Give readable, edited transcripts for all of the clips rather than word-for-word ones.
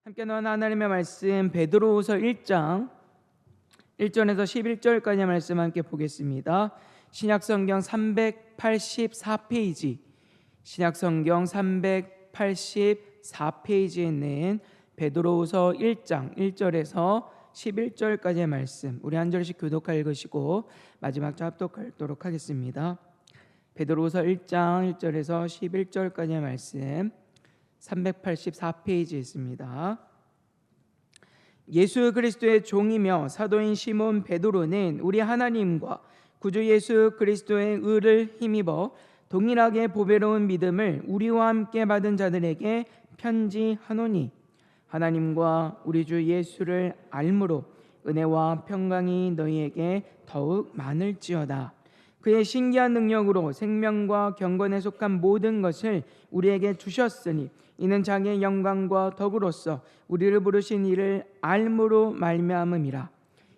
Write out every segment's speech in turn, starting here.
함께 나눈 하나님의 말씀 베드로후서 1장 1절에서 11절까지의 말씀 함께 보겠습니다. 신약성경 384페이지 신약성경 384페이지에 있는 베드로후서 1장 1절에서 11절까지의 말씀, 우리 한 절씩 교독하여 읽으시고 마지막 합독하도록 하겠습니다. 베드로후서 1장 1절에서 11절까지의 말씀 384페이지에 있습니다. 예수 그리스도의 종이며 사도인 시몬 베드로는 우리 하나님과 구주 예수 그리스도의 의를 힘입어 동일하게 보배로운 믿음을 우리와 함께 받은 자들에게 편지하노니, 하나님과 우리 주 예수를 알므로 은혜와 평강이 너희에게 더욱 많을지어다. 그의 신기한 능력으로 생명과 경건에 속한 모든 것을 우리에게 주셨으니 이는 자기의 영광과 덕으로서 우리를 부르신 이를 알므로 말미암음이라.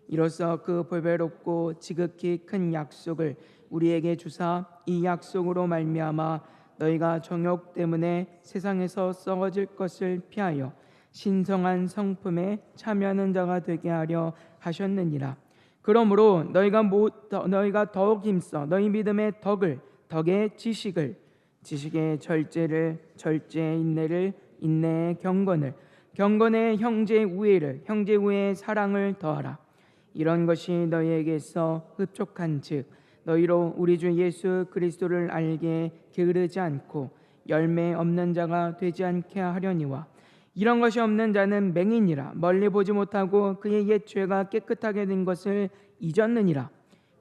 이로써 그 보배롭고 지극히 큰 약속을 우리에게 주사 이 약속으로 말미암아 너희가 정욕 때문에 세상에서 썩어질 것을 피하여 신성한 성품에 참여하는 자가 되게 하려 하셨느니라. 그러므로 너희가 더욱 힘써 너희 믿음의 덕을, 덕의 지식을, 지식의 절제를, 절제의 인내를, 인내의 경건을, 경건의 형제의 우애를, 형제의 우애의 사랑을 더하라. 이런 것이 너희에게서 흡족한즉 너희로 우리 주 예수 그리스도를 알게 게으르지 않고 열매 없는 자가 되지 않게 하려니와, 이런 것이 없는 자는 맹인이라 멀리 보지 못하고 그의 옛 죄가 깨끗하게 된 것을 잊었느니라.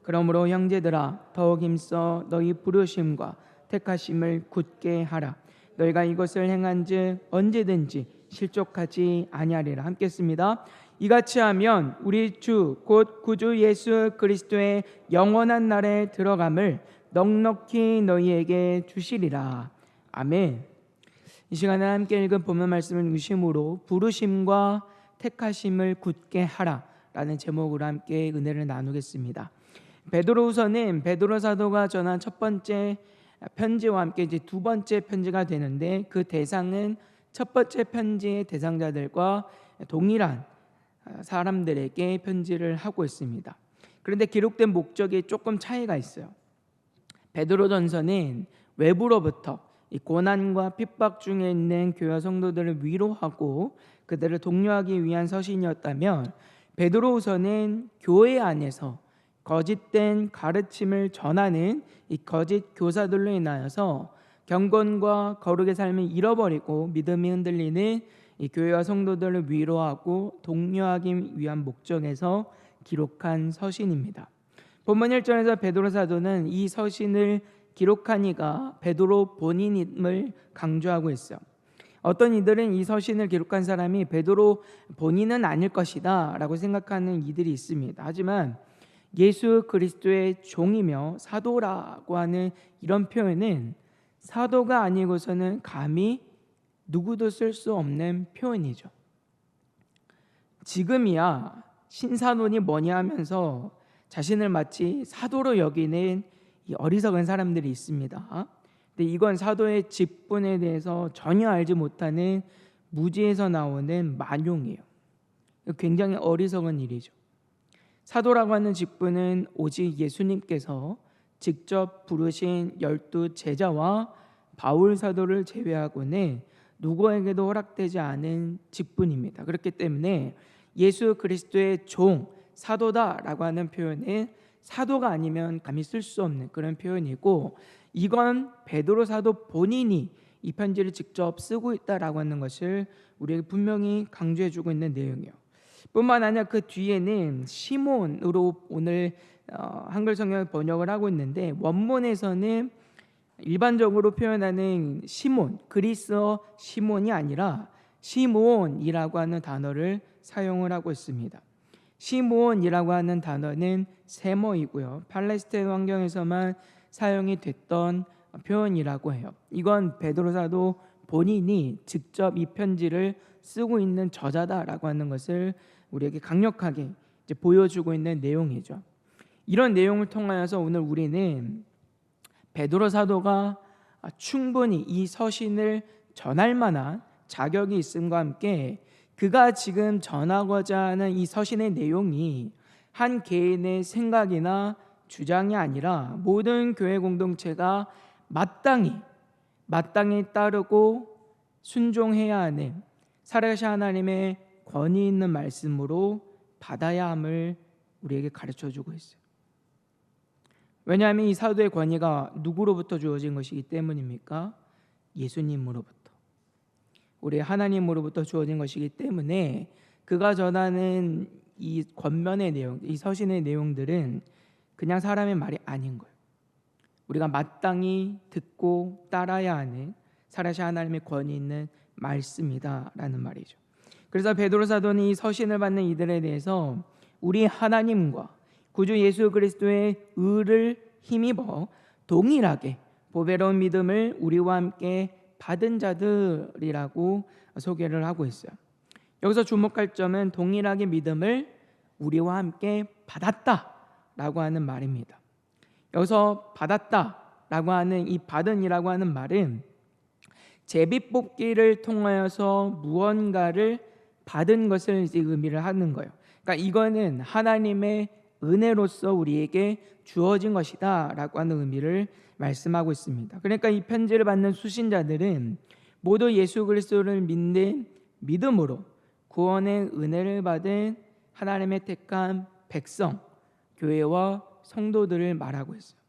그러므로 형제들아, 더욱 힘써 너희 부르심과 택하심을 굳게 하라. 너희가 이것을 행한즉 언제든지 실족하지 아니하리라. 함께 했습니다. 이같이 하면 우리 주 곧 구주 예수 그리스도의 영원한 날에 들어감을 넉넉히 너희에게 주시리라. 아멘. 이 시간에 함께 읽은 본문 말씀을 중심으로 부르심과 택하심을 굳게 하라 라는 제목으로 함께 은혜를 나누겠습니다. 베드로후서는 베드로 사도가 전한 첫 번째 편지와 함께 이제 두 번째 편지가 되는데, 그 대상은 첫 번째 편지의 대상자들과 동일한 사람들에게 편지를 하고 있습니다. 그런데 기록된 목적이 조금 차이가 있어요. 베드로전서는 외부로부터 이 고난과 핍박 중에 있는 교회 성도들을 위로하고 그들을 독려하기 위한 서신이었다면, 베드로후서는 교회 안에서 거짓된 가르침을 전하는 이 거짓 교사들로 인하여서 경건과 거룩의 삶을 잃어버리고 믿음이 흔들리는 이 교회와 성도들을 위로하고 독려하기 위한 목적에서 기록한 서신입니다. 본문 1절에서 베드로 사도는 이 서신을 기록한 이가 베드로 본인임을 강조하고 있어요. 어떤 이들은 이 서신을 기록한 사람이 베드로 본인은 아닐 것이다 라고 생각하는 이들이 있습니다. 하지만 예수 그리스도의 종이며 사도라고 하는 이런 표현은 사도가 아니고서는 감히 누구도 쓸 수 없는 표현이죠. 지금이야 신사론이 뭐냐 하면서 자신을 마치 사도로 여기는 이 어리석은 사람들이 있습니다. 근데 이건 사도의 직분에 대해서 전혀 알지 못하는 무지에서 나오는 만용이에요. 굉장히 어리석은 일이죠. 사도라고 하는 직분은 오직 예수님께서 직접 부르신 12 제자와 바울 사도를 제외하고는 누구에게도 허락되지 않은 직분입니다. 그렇기 때문에 예수 그리스도의 종, 사도다라고 하는 표현은 사도가 아니면 감히 쓸 수 없는 그런 표현이고, 이건 베드로 사도 본인이 이 편지를 직접 쓰고 있다라고 하는 것을 우리에게 분명히 강조해주고 있는 내용이에요. 뿐만 아니라 그 뒤에는 시몬으로 오늘 한글 성경을 번역을 하고 있는데, 원문에서는 일반적으로 표현하는 시몬, 그리스어 시몬이 아니라 시몬이라고 하는 단어를 사용을 하고 있습니다. 시몬이라고 하는 단어는 세머이고요, 팔레스타인 환경에서만 사용이 됐던 표현이라고 해요. 이건 베드로 사도 본인이 직접 이 편지를 쓰고 있는 저자다라고 하는 것을 우리에게 강력하게 이제 보여주고 있는 내용이죠. 이런 내용을 통하여서 오늘 우리는 베드로 사도가 충분히 이 서신을 전할 만한 자격이 있음과 함께 그가 지금 전하고자 하는 이 서신의 내용이 한 개인의 생각이나 주장이 아니라 모든 교회 공동체가 마땅히 따르고 순종해야 하는 살아계신 하나님의 권위 있는 말씀으로 받아야 함을 우리에게 가르쳐주고 있어요. 왜냐하면 이 사도의 권위가 누구로부터 주어진 것이기 때문입니까? 예수님으로부터, 우리 하나님으로부터 주어진 것이기 때문에 그가 전하는 이 권면의 내용, 이 서신의 내용들은 그냥 사람의 말이 아닌 거예요. 우리가 마땅히 듣고 따라야 하는 살아계신 하나님의 권위 있는 말씀이다라는 말이죠. 그래서 베드로 사도는 이 서신을 받는 이들에 대해서 우리 하나님과 구주 예수 그리스도의 의를 힘입어 동일하게 보배로운 믿음을 우리와 함께 받은 자들이라고 소개를 하고 있어요. 여기서 주목할 점은 동일하게 믿음을 우리와 함께 받았다라고 하는 말입니다. 여기서 받았다라고 하는 이 받은이라고 하는 말은 제비뽑기를 통하여서 무언가를 받은 것을 이제 의미를 하는 거예요. 그러니까 이거는 하나님의 은혜로서 우리에게 주어진 것이다라고 하는 의미를 말씀하고 있습니다. 그러니까 이 편지를 받는 수신자들은 모두 예수 그리스도를 믿는 믿음으로 구원의 은혜를 받은 하나님의 택한 백성, 교회와 성도들을 말하고 있어요.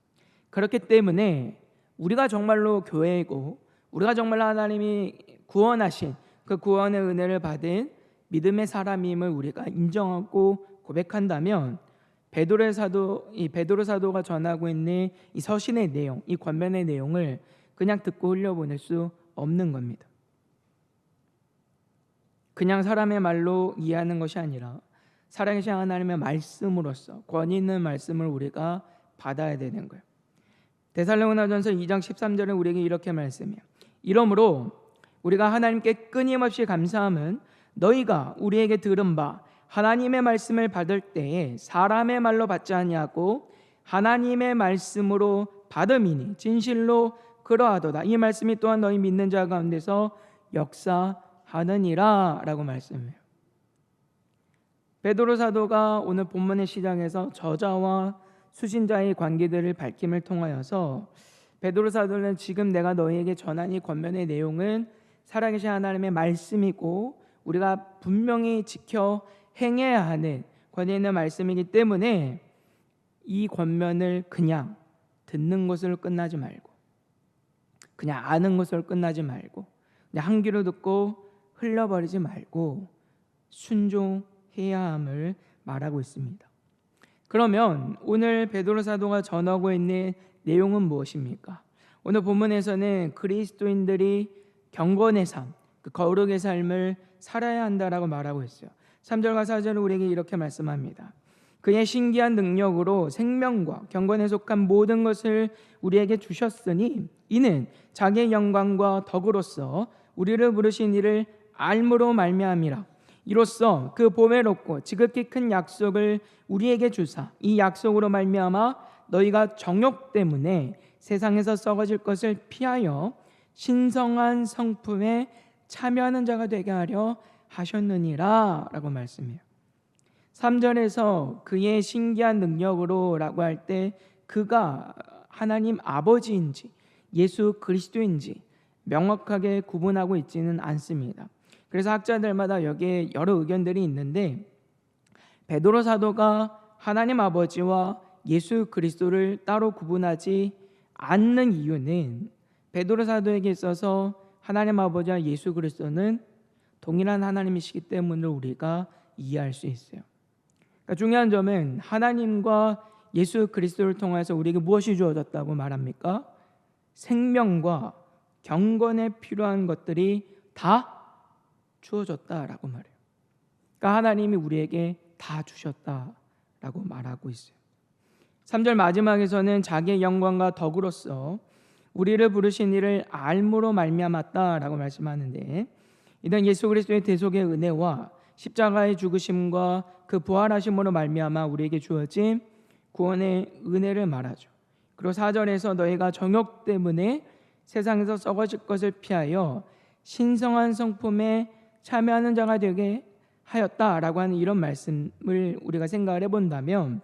그렇기 때문에 우리가 정말로 교회이고 우리가 정말로 하나님이 구원하신 그 구원의 은혜를 받은 믿음의 사람임을 우리가 인정하고 고백한다면 베드로 사도가 전하고 있는 이 서신의 내용, 이 권면의 내용을 그냥 듣고 흘려보낼 수 없는 겁니다. 그냥 사람의 말로 이해하는 것이 아니라 살아계신 하나님의 말씀으로서 권위 있는 말씀을 우리가 받아야 되는 거예요. 데살로니가전서 2장 13절에 우리에게 이렇게 말씀해요. 이러므로 우리가 하나님께 끊임없이 감사함은 너희가 우리에게 들은 바 하나님의 말씀을 받을 때에 사람의 말로 받지 아니하고 하나님의 말씀으로 받음이니 진실로 그러하도다. 이 말씀이 또한 너희 믿는 자 가운데서 역사하느니라 라고 말씀해요. 베드로 사도가 오늘 본문의 시작에서 저자와 수신자의 관계들을 밝힘을 통하여서 베드로 사도는 지금 내가 너희에게 전한 이 권면의 내용은 살아계신 하나님의 말씀이고 우리가 분명히 지켜 행해야 하는 권위 있는 말씀이기 때문에 이 권면을 그냥 듣는 것으로 끝나지 말고 그냥 아는 것으로 끝나지 말고 그냥 한 귀로 듣고 흘려버리지 말고 순종해야 함을 말하고 있습니다. 그러면 오늘 베드로 사도가 전하고 있는 내용은 무엇입니까? 오늘 본문에서는 그리스도인들이 경건의 삶, 그 거룩의 삶을 살아야 한다라고 말하고 있어요. 3절과 4절은 우리에게 이렇게 말씀합니다. 그의 신기한 능력으로 생명과 경건에 속한 모든 것을 우리에게 주셨으니 이는 자기의 영광과 덕으로서 우리를 부르신 이를 알므로 말미암이라. 이로써 그 보배롭고 지극히 큰 약속을 우리에게 주사 이 약속으로 말미암아 너희가 정욕 때문에 세상에서 썩어질 것을 피하여 신성한 성품에 참여하는 자가 되게 하려 하셨느니라 라고 말씀해요. 3절에서 그의 신기한 능력으로 라고 할 때 그가 하나님 아버지인지 예수 그리스도인지 명확하게 구분하고 있지는 않습니다. 그래서 학자들마다 여기에 여러 의견들이 있는데 베드로 사도가 하나님 아버지와 예수 그리스도를 따로 구분하지 않는 이유는 베드로 사도에게 있어서 하나님 아버지와 예수 그리스도는 동일한 하나님이시기 때문에 우리가 이해할 수 있어요. 그러니까 중요한 점은 하나님과 예수 그리스도를 통해서 우리에게 무엇이 주어졌다고 말합니까? 생명과 경건에 필요한 것들이 다 주어졌다라고 말해요. 그러니까 하나님이 우리에게 다 주셨다라고 말하고 있어요. 3절 마지막에서는 자기의 영광과 덕으로서 우리를 부르신 이를 알므로 말미암았다라고 말씀하는데 이는 예수 그리스도의 대속의 은혜와 십자가의 죽으심과 그 부활하심으로 말미암아 우리에게 주어진 구원의 은혜를 말하죠. 그리고 4절에서 너희가 정욕 때문에 세상에서 썩어질 것을 피하여 신성한 성품에 참여하는 자가 되게 하였다라고 하는 이런 말씀을 우리가 생각을 해본다면,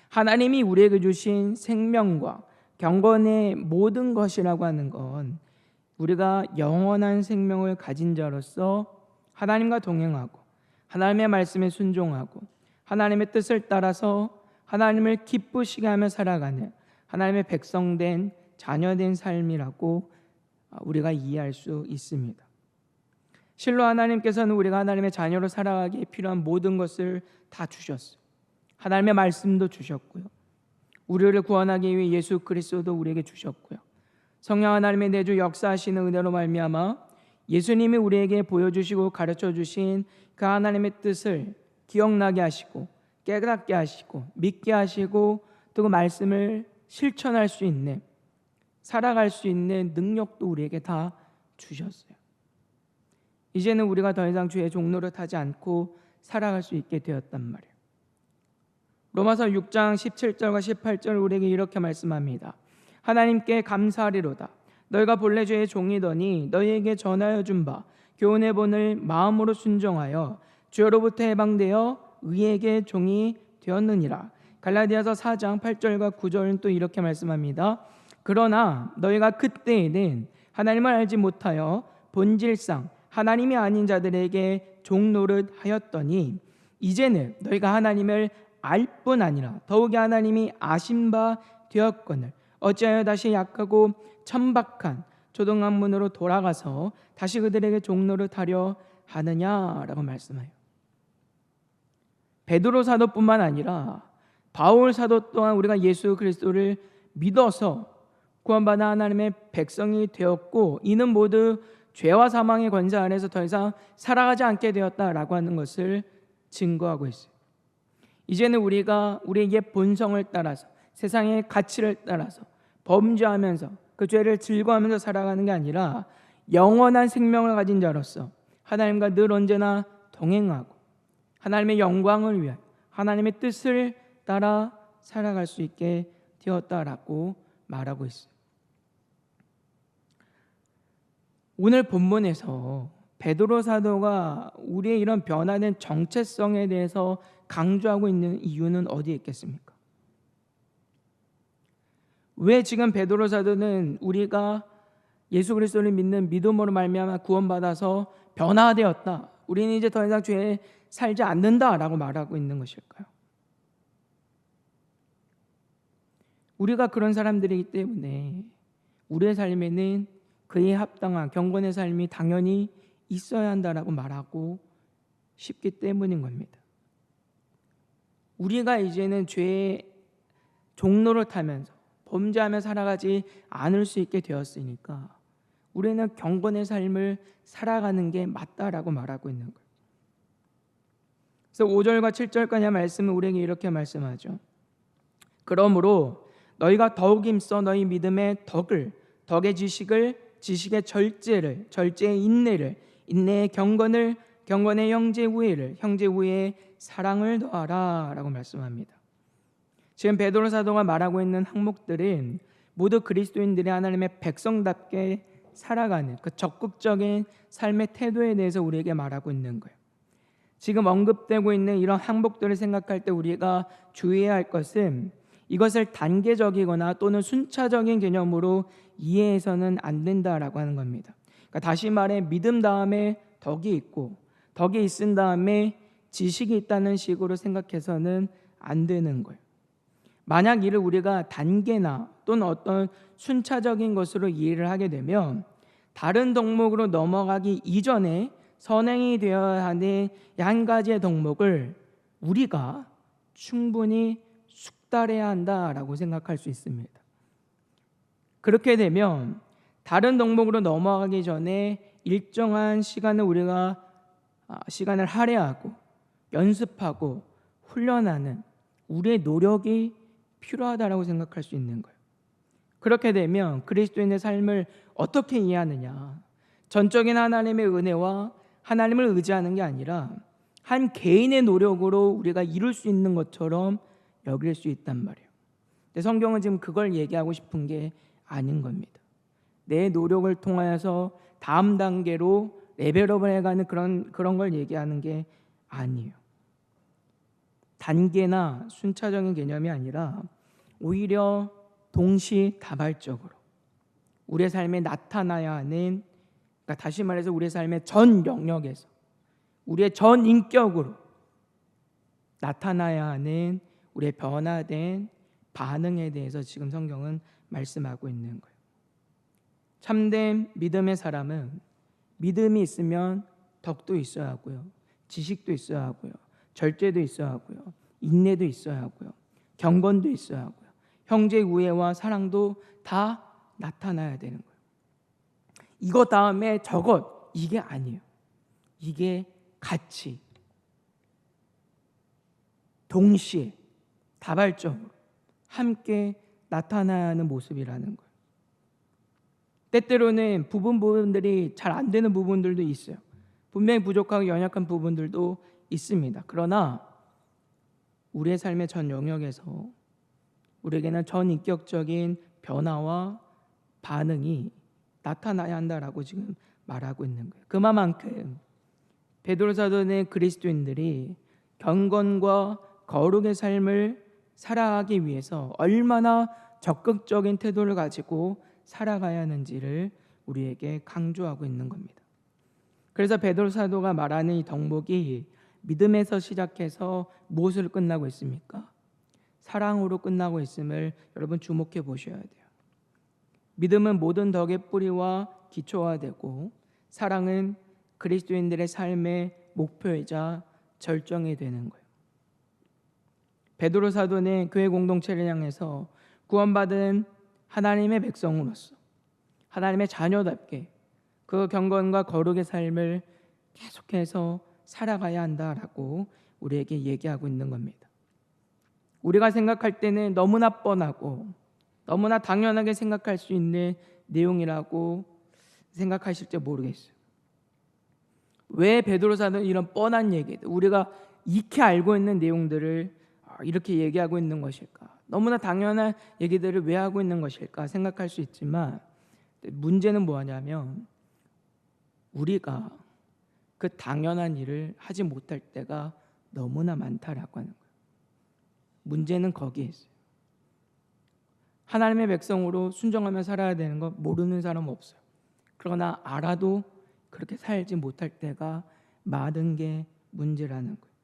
하나님이 우리에게 주신 생명과 경건의 모든 것이라고 하는 건 우리가 영원한 생명을 가진 자로서 하나님과 동행하고 하나님의 말씀에 순종하고 하나님의 뜻을 따라서 하나님을 기쁘시게 하며 살아가는 하나님의 백성된 자녀된 삶이라고 우리가 이해할 수 있습니다. 실로 하나님께서는 우리가 하나님의 자녀로 살아가기에 필요한 모든 것을 다 주셨어요. 하나님의 말씀도 주셨고요, 우리를 구원하기 위해 예수 그리스도도 우리에게 주셨고요, 성령 하나님의 내주 역사하시는 은혜로 말미암아 예수님이 우리에게 보여주시고 가르쳐 주신 그 하나님의 뜻을 기억나게 하시고 깨닫게 하시고 믿게 하시고 또 그 말씀을 실천할 수 있는, 살아갈 수 있는 능력도 우리에게 다 주셨어요. 이제는 우리가 더 이상 죄의 종노릇 하지 않고 살아갈 수 있게 되었단 말이에요. 로마서 6장 17절과 18절 우리에게 이렇게 말씀합니다. 하나님께 감사하리로다. 너희가 본래 죄의 종이더니 너희에게 전하여 준 바 교훈의 본을 마음으로 순종하여 죄로부터 해방되어 의에게 종이 되었느니라. 갈라디아서 4장 8절과 9절은 또 이렇게 말씀합니다. 그러나 너희가 그때에는 하나님을 알지 못하여 본질상 하나님이 아닌 자들에게 종노릇 하였더니 이제는 너희가 하나님을 알 뿐 아니라 더욱이 하나님이 아신 바 되었거늘 어찌하여 다시 약하고 천박한 조동학문으로 돌아가서 다시 그들에게 종노릇 하려 하느냐라고 말씀해요. 베드로 사도뿐만 아니라 바울 사도 또한 우리가 예수 그리스도를 믿어서 구원받은 하나님의 백성이 되었고 이는 모두 죄와 사망의 권세 아래서 더 이상 살아가지 않게 되었다라고 하는 것을 증거하고 있어요. 이제는 우리가 우리의 옛 본성을 따라서 세상의 가치를 따라서 범죄하면서 그 죄를 즐거워하면서 살아가는 게 아니라 영원한 생명을 가진 자로서 하나님과 늘 언제나 동행하고 하나님의 영광을 위하여 하나님의 뜻을 따라 살아갈 수 있게 되었다라고 말하고 있어요. 오늘 본문에서 베드로 사도가 우리의 이런 변화된 정체성에 대해서 강조하고 있는 이유는 어디에 있겠습니까? 왜 지금 베드로 사도는 우리가 예수 그리스도를 믿는 믿음으로 말미암아 구원받아서 변화되었다, 우리는 이제 더 이상 죄에 살지 않는다라고 말하고 있는 것일까요? 우리가 그런 사람들이기 때문에 우리의 삶에는 그에 합당한 경건의 삶이 당연히 있어야 한다라고 말하고 싶기 때문인 겁니다. 우리가 이제는 죄의 종로를 타면서 범죄하며 살아가지 않을 수 있게 되었으니까 우리는 경건의 삶을 살아가는 게 맞다라고 말하고 있는 거예요. 그래서 5절과 7절까지의 말씀은 우리에게 이렇게 말씀하죠. 그러므로 너희가 더욱 힘써 너희 믿음의 덕을, 덕의 지식을, 지식의 절제를, 절제의 인내를, 인내의 경건을, 경건의 형제 우애를, 형제 우애의 사랑을 더하라 라고 말씀합니다. 지금 베드로 사도가 말하고 있는 항목들은 모두 그리스도인들이 하나님의 백성답게 살아가는 그 적극적인 삶의 태도에 대해서 우리에게 말하고 있는 거예요. 지금 언급되고 있는 이런 항목들을 생각할 때 우리가 주의해야 할 것은 이것을 단계적이거나 또는 순차적인 개념으로 이해해서는 안 된다라고 하는 겁니다. 그러니까 다시 말해 믿음 다음에 덕이 있고 덕이 있은 다음에 지식이 있다는 식으로 생각해서는 안 되는 거예요. 만약 이를 우리가 단계나 또는 어떤 순차적인 것으로 이해를 하게 되면 다른 덕목으로 넘어가기 이전에 선행이 되어야 하는 한 가지의 덕목을 우리가 충분히 숙달해야 한다라고 생각할 수 있습니다. 그렇게 되면 다른 덕목으로 넘어가기 전에 일정한 시간을 우리가 시간을 할애하고 연습하고 훈련하는 우리의 노력이 필요하다라고 생각할 수 있는 거예요. 그렇게 되면 그리스도인의 삶을 어떻게 이해하느냐, 전적인 하나님의 은혜와 하나님을 의지하는 게 아니라 한 개인의 노력으로 우리가 이룰 수 있는 것처럼 여길 수 있단 말이에요. 근데 성경은 지금 그걸 얘기하고 싶은 게 아닌 겁니다. 내 노력을 통하여서 다음 단계로 레벨업을 해가는 그런 걸 얘기하는 게 아니에요. 단계나 순차적인 개념이 아니라 오히려 동시다발적으로 우리의 삶에 나타나야 하는, 그러니까 다시 말해서 우리의 삶의 전 영역에서 우리의 전 인격으로 나타나야 하는 우리의 변화된 반응에 대해서 지금 성경은 말씀하고 있는 거예요. 참된 믿음의 사람은 믿음이 있으면 덕도 있어야 하고요, 지식도 있어야 하고요, 절제도 있어야 하고요, 인내도 있어야 하고요, 경건도 있어야 하고요, 형제 우애와 사랑도 다 나타나야 되는 거예요. 이거 다음에 저것, 이게 아니에요. 이게 같이 동시에 다발적으로 함께 나타나야 하는 모습이라는 거예요. 때때로는 부분들이 잘 안 되는 부분들도 있어요. 분명히 부족하고 연약한 부분들도 있습니다. 그러나 우리의 삶의 전 영역에서 우리에게는 전인격적인 변화와 반응이 나타나야 한다라고 지금 말하고 있는 거예요. 그만큼 베드로 사도는 그리스도인들이 경건과 거룩의 삶을 살아가기 위해서 얼마나 적극적인 태도를 가지고 살아가야 하는지를 우리에게 강조하고 있는 겁니다. 그래서 베드로 사도가 말하는 이 덕목이 믿음에서 시작해서 무엇으로 끝나고 있습니까? 사랑으로 끝나고 있음을 여러분 주목해 보셔야 돼요. 믿음은 모든 덕의 뿌리와 기초가 되고, 사랑은 그리스도인들의 삶의 목표이자 절정이 되는 거예요. 베드로 사도는 교회 공동체를 향해서 구원받은 하나님의 백성으로서 하나님의 자녀답게 그 경건과 거룩의 삶을 계속해서 살아가야 한다라고 우리에게 얘기하고 있는 겁니다. 우리가 생각할 때는 너무나 뻔하고 너무나 당연하게 생각할 수 있는 내용이라고 생각하실지 모르겠어요. 왜 베드로 사도는 이런 뻔한 얘기들, 우리가 익히 알고 있는 내용들을 이렇게 얘기하고 있는 것일까? 너무나 당연한 얘기들을 왜 하고 있는 것일까 생각할 수 있지만, 문제는 뭐냐면 우리가 그 당연한 일을 하지 못할 때가 너무나 많다라고 하는 거예요. 문제는 거기에 있어요. 하나님의 백성으로 순종하며 살아야 되는 거 모르는 사람 없어요. 그러나 알아도 그렇게 살지 못할 때가 많은 게 문제라는 거예요.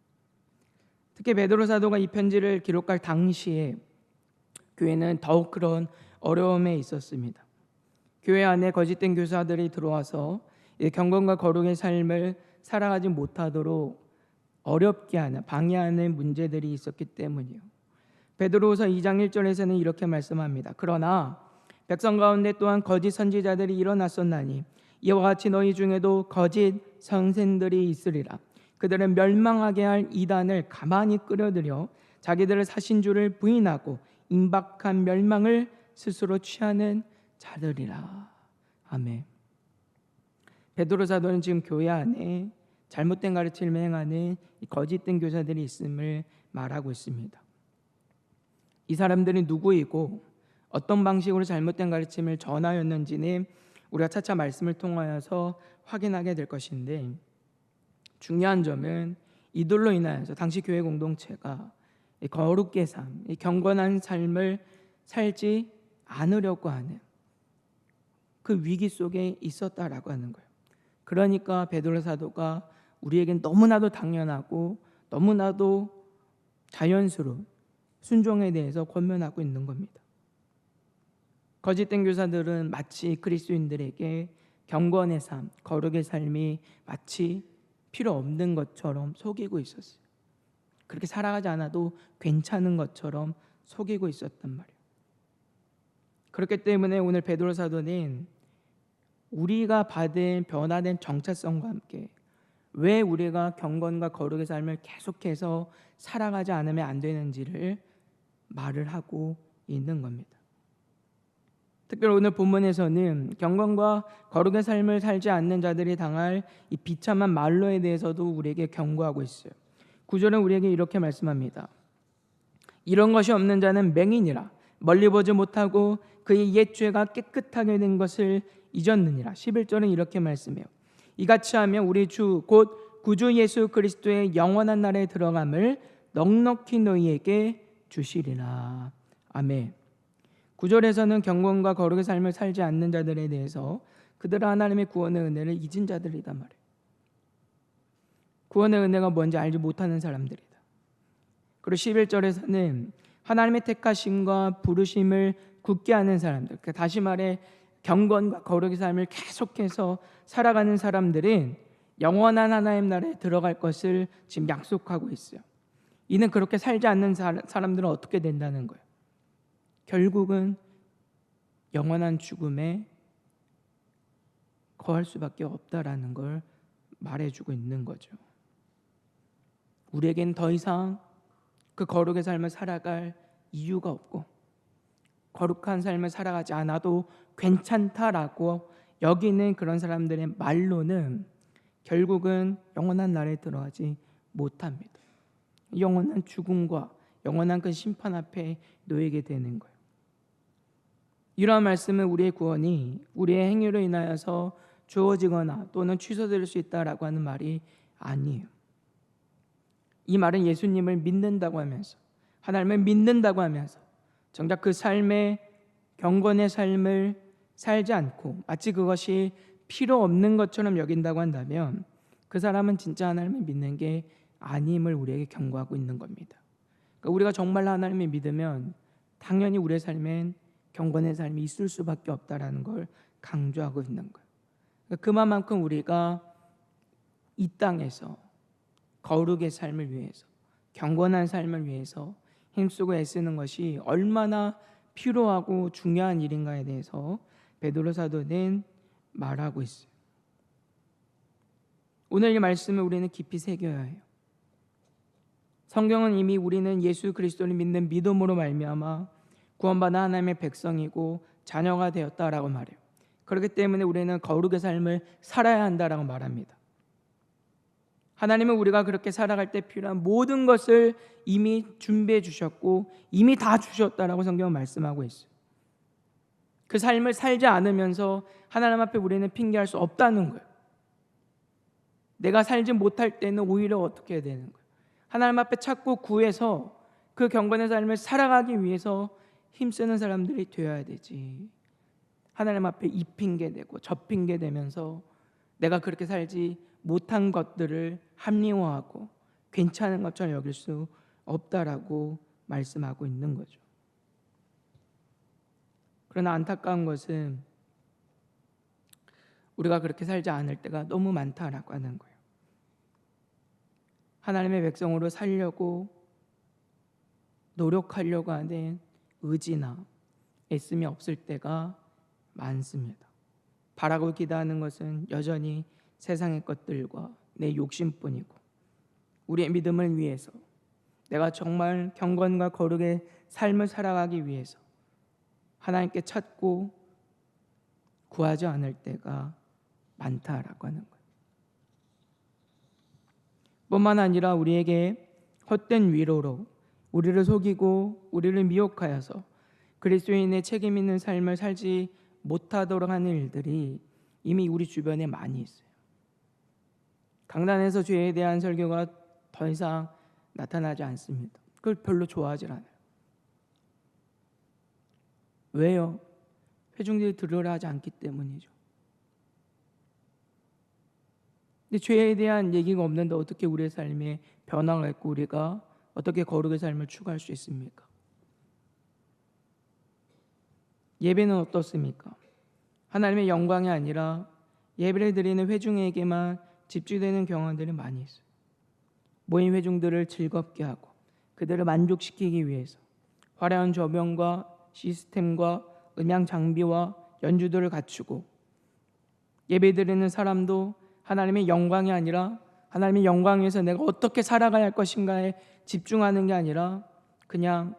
특히 베드로 사도가 이 편지를 기록할 당시에 교회는 더욱 그런 어려움에 있었습니다. 교회 안에 거짓된 교사들이 들어와서 경건과 거룩의 삶을 살아가지 못하도록 어렵게 하는, 방해하는 문제들이 있었기 때문이요. 베드로후서 2장 1절에서는 이렇게 말씀합니다. 그러나 백성 가운데 또한 거짓 선지자들이 일어났었나니 이와 같이 너희 중에도 거짓 선생들이 있으리라. 그들은 멸망하게 할 이단을 가만히 끌어들여 자기들을 사신 줄을 부인하고 임박한 멸망을 스스로 취하는 자들이라. 아멘. 베드로 사도는 지금 교회 안에 잘못된 가르침을 행하는 거짓된 교사들이 있음을 말하고 있습니다. 이 사람들이 누구이고 어떤 방식으로 잘못된 가르침을 전하였는지는 우리가 차차 말씀을 통하여서 확인하게 될 것인데, 중요한 점은 이들로 인하여서 당시 교회 공동체가 거룩의 삶, 경건한 삶을 살지 않으려고 하는 그 위기 속에 있었다라고 하는 거예요. 그러니까 베드로 사도가 우리에겐 너무나도 당연하고 너무나도 자연스러운 순종에 대해서 권면하고 있는 겁니다. 거짓된 교사들은 마치 그리스도인들에게 경건의 삶, 거룩의 삶이 마치 필요 없는 것처럼 속이고 있었어요. 그렇게 살아가지 않아도 괜찮은 것처럼 속이고 있었단 말이에요. 그렇기 때문에 오늘 베드로 사도는 우리가 받은 변화된 정체성과 함께 왜 우리가 경건과 거룩의 삶을 계속해서 살아가지 않으면 안 되는지를 말을 하고 있는 겁니다. 특별히 오늘 본문에서는 경건과 거룩의 삶을 살지 않는 자들이 당할 이 비참한 말로에 대해서도 우리에게 경고하고 있어요. 9절은 우리에게 이렇게 말씀합니다. 이런 것이 없는 자는 맹인이라 멀리 보지 못하고 그의 옛 죄가 깨끗하게 된 것을 잊었느니라. 11절은 이렇게 말씀해요. 이같이 하면 우리 주 곧 구주 예수 그리스도의 영원한 나라에 들어감을 넉넉히 너희에게 주시리라. 아멘. 9절에서는 경건과 거룩의 삶을 살지 않는 자들에 대해서 그들은 하나님의 구원의 은혜를 잊은 자들이단 말이에요. 구원의 은혜가 뭔지 알지 못하는 사람들이다. 그리고 11절에서는 하나님의 택하심과 부르심을 굳게 하는 사람들, 다시 말해 경건과 거룩의 삶을 계속해서 살아가는 사람들은 영원한 하나님 나라에 들어갈 것을 지금 약속하고 있어요. 이는 그렇게 살지 않는 사람들은 어떻게 된다는 거예요? 결국은 영원한 죽음에 거할 수밖에 없다라는 걸 말해주고 있는 거죠. 우리에겐 더 이상 그 거룩의 삶을 살아갈 이유가 없고 거룩한 삶을 살아가지 않아도 괜찮다라고 여기는 그런 사람들의 말로는 결국은 영원한 나라에 들어가지 못합니다. 영원한 죽음과 영원한 그 심판 앞에 놓이게 되는 거예요. 이러한 말씀은 우리의 구원이 우리의 행위로 인하여서 주어지거나 또는 취소될 수 있다라고 하는 말이 아니에요. 이 말은 예수님을 믿는다고 하면서 하나님을 믿는다고 하면서 정작 그 삶의 경건의 삶을 살지 않고 마치 그것이 필요 없는 것처럼 여긴다고 한다면 그 사람은 진짜 하나님을 믿는 게 아님을 우리에게 경고하고 있는 겁니다. 그러니까 우리가 정말 하나님을 믿으면 당연히 우리의 삶엔 경건의 삶이 있을 수밖에 없다라는 걸 강조하고 있는 거예요. 그러니까 그만큼 우리가 이 땅에서 거룩의 삶을 위해서 경건한 삶을 위해서 힘쓰고 애쓰는 것이 얼마나 필요하고 중요한 일인가에 대해서 베드로 사도는 말하고 있어요. 오늘 이 말씀을 우리는 깊이 새겨야 해요. 성경은 이미 우리는 예수 그리스도를 믿는 믿음으로 말미암아 구원받은 하나님의 백성이고 자녀가 되었다라고 말해요. 그렇기 때문에 우리는 거룩의 삶을 살아야 한다라고 말합니다. 하나님은 우리가 그렇게 살아갈 때 필요한 모든 것을 이미 준비해 주셨고 이미 다 주셨다라고 성경은 말씀하고 있어요. 그 삶을 살지 않으면서 하나님 앞에 우리는 핑계할 수 없다는 거예요. 내가 살지 못할 때는 오히려 어떻게 해야 되는 거예요? 하나님 앞에 찾고 구해서 그 경건의 삶을 살아가기 위해서 힘쓰는 사람들이 되어야 되지. 하나님 앞에 이 핑계 대고 저 핑계 대면서 내가 그렇게 살지 못한 것들을 합리화하고 괜찮은 것처럼 여길 수 없다라고 말씀하고 있는 거죠. 그러나 안타까운 것은 우리가 그렇게 살지 않을 때가 너무 많다라고 하는 거예요. 하나님의 백성으로 살려고 노력하려고 하는 의지나 애씀이 없을 때가 많습니다. 바라고 기도하는 것은 여전히 세상의 것들과 내 욕심뿐이고 우리의 믿음을 위해서 내가 정말 경건과 거룩의 삶을 살아가기 위해서 하나님께 찾고 구하지 않을 때가 많다라고 하는 거예요. 뿐만 아니라 우리에게 헛된 위로로 우리를 속이고 우리를 미혹하여서 그리스도인의 책임 있는 삶을 살지 못하도록 하는 일들이 이미 우리 주변에 많이 있어요. 강단에서 죄에 대한 설교가 더 이상 나타나지 않습니다. 그걸 별로 좋아하지 않아요. 왜요? 회중들이 들으려 하지 않기 때문이죠. 근데 죄에 대한 얘기가 없는데 어떻게 우리의 삶에 변화가 있고 우리가 어떻게 거룩의 삶을 추구할 수 있습니까? 예배는 어떻습니까? 하나님의 영광이 아니라 예배를 드리는 회중에게만 집중되는 경험들이 많이 있어요. 모인 회중들을 즐겁게 하고 그들을 만족시키기 위해서 화려한 조명과 시스템과 음향 장비와 연주들을 갖추고 예배드리는 사람도 하나님의 영광이 아니라 하나님의 영광 위해서 내가 어떻게 살아가야 할 것인가에 집중하는 게 아니라 그냥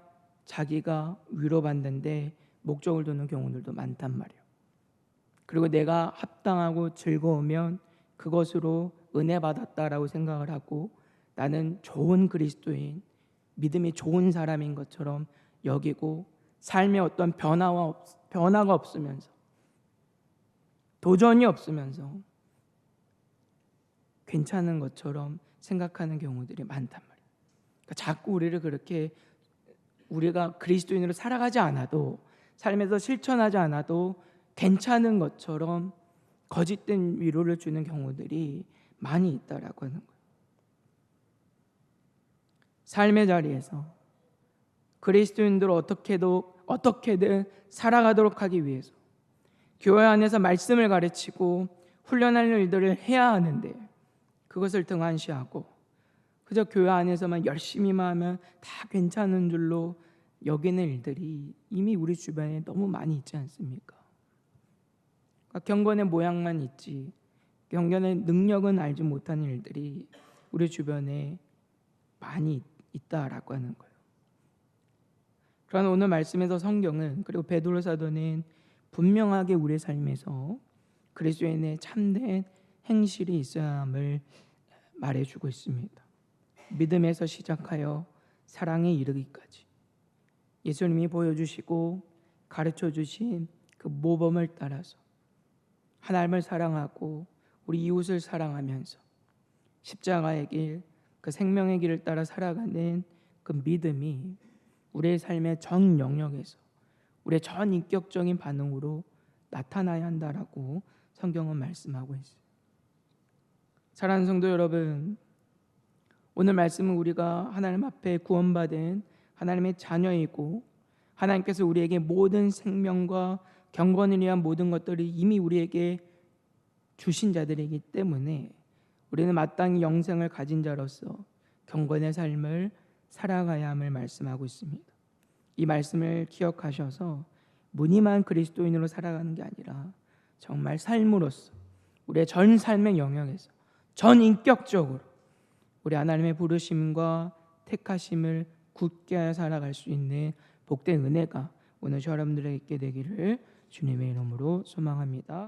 자기가 위로받는데 목적을 두는 경우들도 많단 말이에요. 그리고 내가 합당하고 즐거우면 그것으로 은혜 받았다라고 생각을 하고 나는 좋은 그리스도인, 믿음이 좋은 사람인 것처럼 여기고 삶에 어떤 변화가 없으면서 도전이 없으면서 괜찮은 것처럼 생각하는 경우들이 많단 말이에요. 그러니까 자꾸 우리를 그렇게 우리가 그리스도인으로 살아가지 않아도 삶에서 실천하지 않아도 괜찮은 것처럼 거짓된 위로를 주는 경우들이 많이 있다라고 하는 거예요. 삶의 자리에서 그리스도인들 어떻게든 살아가도록 하기 위해서 교회 안에서 말씀을 가르치고 훈련하는 일들을 해야 하는데 그것을 등한시하고 그저 교회 안에서만 열심히만 하면 다 괜찮은 줄로 여기는 일들이 이미 우리 주변에 너무 많이 있지 않습니까? 그러니까 경건의 모양만 있지 경건의 능력은 알지 못하는 일들이 우리 주변에 많이 있다라고 하는 거예요. 그러나 오늘 말씀에서 성경은 그리고 베드로 사도는 분명하게 우리의 삶에서 그리스도인의 참된 행실이 있어야 함을 말해주고 있습니다. 믿음에서 시작하여 사랑에 이르기까지 예수님이 보여주시고 가르쳐주신 그 모범을 따라서 하나님을 사랑하고 우리 이웃을 사랑하면서 십자가의 길, 그 생명의 길을 따라 살아가는 그 믿음이 우리의 삶의 전 영역에서 우리의 전 인격적인 반응으로 나타나야 한다라고 성경은 말씀하고 있어요. 사랑하는 성도 여러분, 오늘 말씀은 우리가 하나님 앞에 구원받은 하나님의 자녀이고 하나님께서 우리에게 모든 생명과 경건을 위한 모든 것들을 이미 우리에게 주신 자들이기 때문에 우리는 마땅히 영생을 가진 자로서 경건의 삶을 살아가야 함을 말씀하고 있습니다. 이 말씀을 기억하셔서 무늬만 그리스도인으로 살아가는 게 아니라 정말 삶으로서 우리의 전 삶의 영역에서 전 인격적으로 우리 하나님의 부르심과 택하심을 굳게 하여 살아갈 수 있는 복된 은혜가 오늘 여러분들에게 있게 되기를 주님의 이름으로 소망합니다.